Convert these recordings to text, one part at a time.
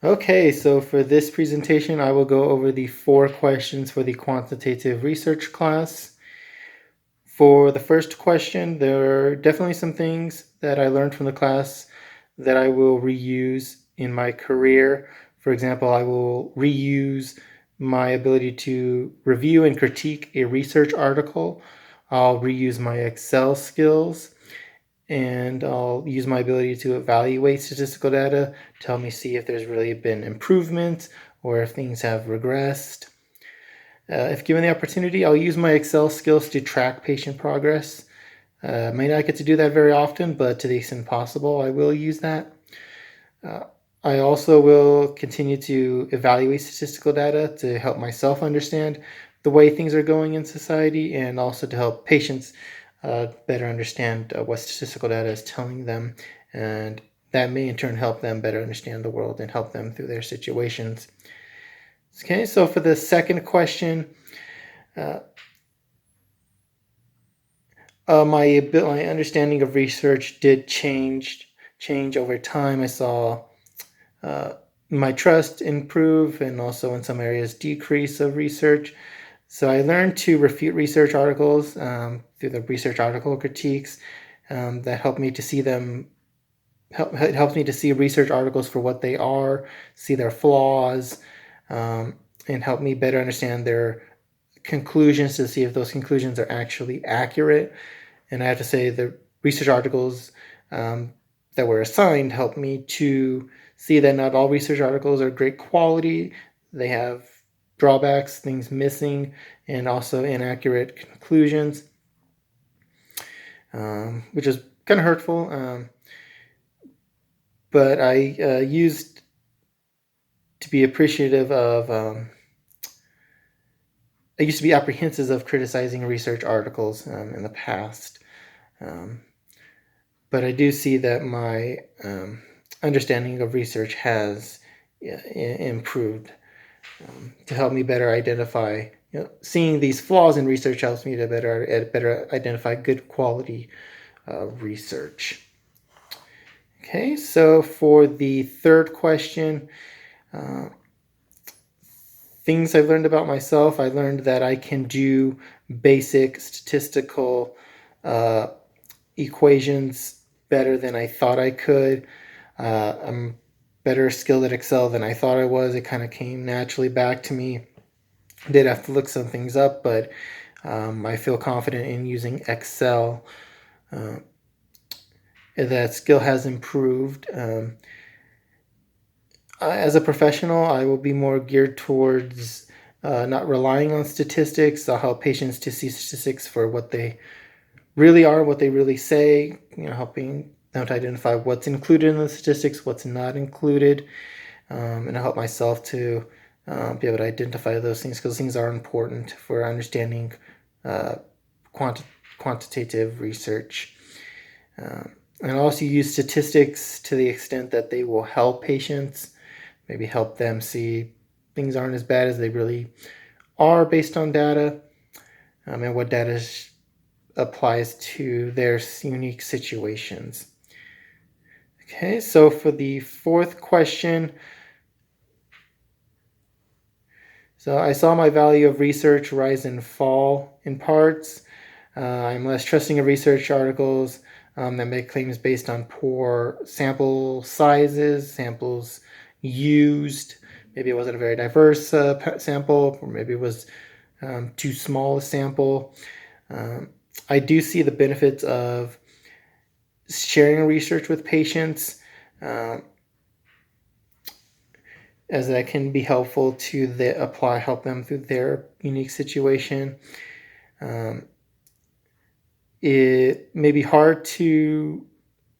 Okay, so for this presentation, I will go over the 4 questions for the quantitative research class. For the first question, there are definitely some things that I learned from the class that I will reuse in my career. For example, I will reuse my ability to review and critique a research article. I'll reuse my Excel skills, and I'll use my ability to evaluate statistical data to help me see if there's really been improvement or if things have regressed. If given the opportunity, I'll use my Excel skills to track patient progress. May not get to do that very often, but to the extent possible, I will use that. I also will continue to evaluate statistical data to help myself understand the way things are going in society, and also to help patients better understand what statistical data is telling them, and that may in turn help them better understand the world and help them through their situations. Okay, so for the second question, my understanding of research did change over time. I saw my trust improve, and also in some areas decrease of research. So I learned to refute research articles through the research article critiques. That helped me to see them. It helps me to see research articles for what they are, see their flaws, and help me better understand their conclusions to see if those conclusions are actually accurate. And I have to say the research articles that were assigned helped me to see that not all research articles are great quality. They have drawbacks, things missing, and also inaccurate conclusions, which is kind of hurtful. But I used to be appreciative of, I used to be apprehensive of criticizing research articles in the past. But I do see that my understanding of research has improved to help me better identify, seeing these flaws in research helps me to better identify good quality research. Okay, so for the third question, things I've learned about myself, I learned that I can do basic statistical equations better than I thought I could. I'm better skilled at Excel than I thought I was. It kind of came naturally back to me. I did have to look some things up, but I feel confident in using Excel. That skill has improved. As a professional, I will be more geared towards not relying on statistics. I'll help patients to see statistics for what they really are, what they really say, helping them to identify what's included in the statistics, what's not included, and I help myself to be able to identify those things, because things are important for understanding quantitative research. And I also use statistics to the extent that they will help patients, maybe help them see things aren't as bad as they really are based on data, and what data applies to their unique situations. Okay, so for the fourth question, so I saw my value of research rise and fall in parts. I'm less trusting of research articles that make claims based on poor sample sizes, samples used. Maybe it wasn't a very diverse sample, or maybe it was too small a sample. I do see the benefits of sharing research with patients, as that can be helpful to help them through their unique situation. It may be hard to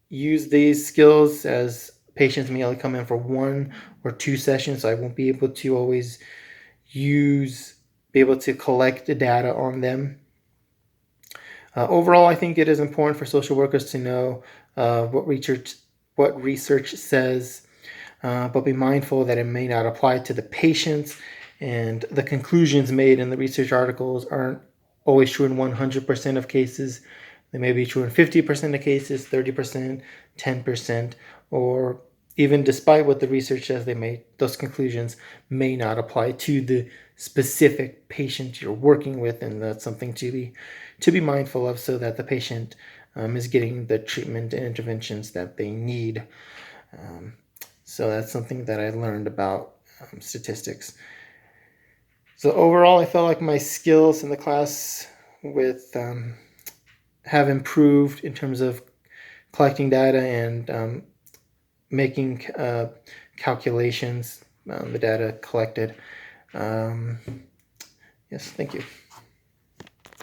use these skills, as patients may only come in for 1 or 2 sessions, so I won't be able to always be able to collect the data on them. Overall, I think it is important for social workers to know what research says, but be mindful that it may not apply to the patients, and the conclusions made in the research articles aren't always true in 100% of cases. They may be true in 50% of cases, 30%, 10%, or even despite what the research says, those conclusions may not apply to the specific patient you're working with, and that's something to be mindful of, so that the patient is getting the treatment and interventions that they need. So that's something that I learned about statistics. So overall, I felt like my skills in the class have improved in terms of collecting data and making calculations, the data collected. Yes, thank you.